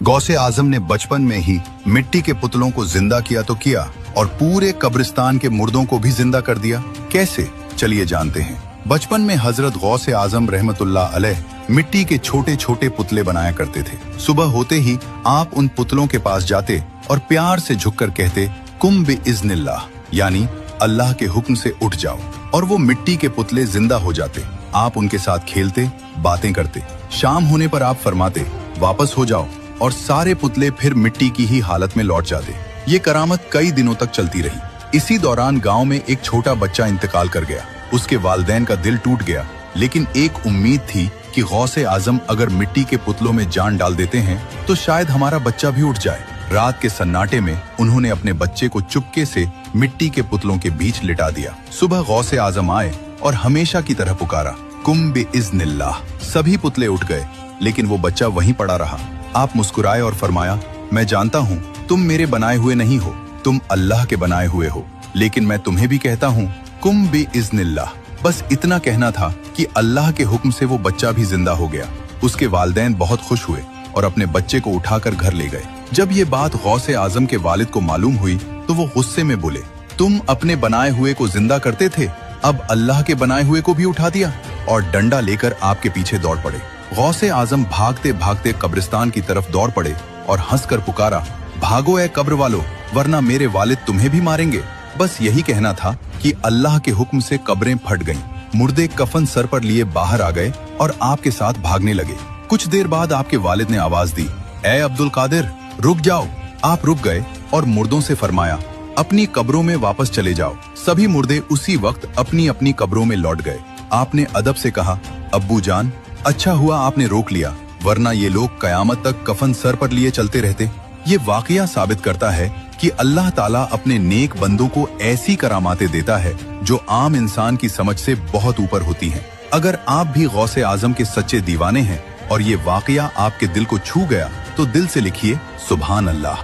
गौसे आजम ने बचपन में ही मिट्टी के पुतलों को जिंदा किया तो किया और पूरे कब्रिस्तान के मुर्दों को भी जिंदा कर दिया। कैसे, चलिए जानते हैं। बचपन में हजरत गौसे आजम रहमतुल्लाह अलैह मिट्टी के छोटे छोटे पुतले बनाया करते थे। सुबह होते ही आप उन पुतलों के पास जाते और प्यार से झुककर कहते, कुम बिइज़्निल्लाह, यानी अल्लाह के हुक्म से उठ जाओ, और वो मिट्टी के पुतले जिंदा हो जाते। आप उनके साथ खेलते, बातें करते। शाम होने पर आप फरमाते, वापस हो जाओ, और सारे पुतले फिर मिट्टी की ही हालत में लौट जाते। ये करामत कई दिनों तक चलती रही। इसी दौरान गांव में एक छोटा बच्चा इंतकाल कर गया। उसके वालिदैन का दिल टूट गया, लेकिन एक उम्मीद थी कि गौसे आजम अगर मिट्टी के पुतलों में जान डाल देते हैं तो शायद हमारा बच्चा भी उठ जाए। रात के सन्नाटे में उन्होंने अपने बच्चे को चुपके से मिट्टी के पुतलों के बीच लिटा दिया। सुबह गौसे आजम आए और हमेशा की तरह पुकारा, कुम बिइज़्निल्लाह। सभी पुतले उठ गए, लेकिन वो बच्चा वहीं पड़ा रहा। आप मुस्कुराए और फरमाया, मैं जानता हूँ तुम मेरे बनाए हुए नहीं हो, तुम अल्लाह के बनाए हुए हो, लेकिन मैं तुम्हें भी कहता हूँ, कुम बिइज़्निल्लाह। बस इतना कहना था कि अल्लाह के हुक्म से वो बच्चा भी जिंदा हो गया। उसके वालिदैन बहुत खुश हुए और अपने बच्चे को उठाकर घर ले गए। जब ये बात गौसे आजम के वालिद को मालूम हुई तो वो गुस्से में बोले, तुम अपने बनाए हुए को जिंदा करते थे, अब अल्लाह के बनाए हुए को भी उठा दिया, और डंडा लेकर आपके पीछे दौड़ पड़े। गौसे आजम भागते भागते कब्रिस्तान की तरफ दौड़ पड़े और हंसकर पुकारा, भागो ए कब्र वालों, वरना मेरे वालिद तुम्हें भी मारेंगे। बस यही कहना था कि अल्लाह के हुक्म से कब्रें फट गईं। मुर्दे कफन सर पर लिए बाहर आ गए और आपके साथ भागने लगे। कुछ देर बाद आपके वालिद ने आवाज दी, ए अब्दुल कादिर, रुक जाओ। आप रुक गए और मुर्दों से फरमाया, अपनी कब्रों में वापस चले जाओ। सभी मुर्दे उसी वक्त अपनी अपनी कब्रों में लौट गए। आपने अदब से कहा, अब्बू जान, अच्छा हुआ आपने रोक लिया, वरना ये लोग कयामत तक कफन सर पर लिए चलते रहते। ये वाकया साबित करता है कि अल्लाह ताला अपने नेक बंदों को ऐसी करामातें देता है जो आम इंसान की समझ से बहुत ऊपर होती हैं। अगर आप भी गौसे आजम के सच्चे दीवाने हैं और ये वाकया आपके दिल को छू गया तो दिल से लिखिए, सुभान अल्लाह।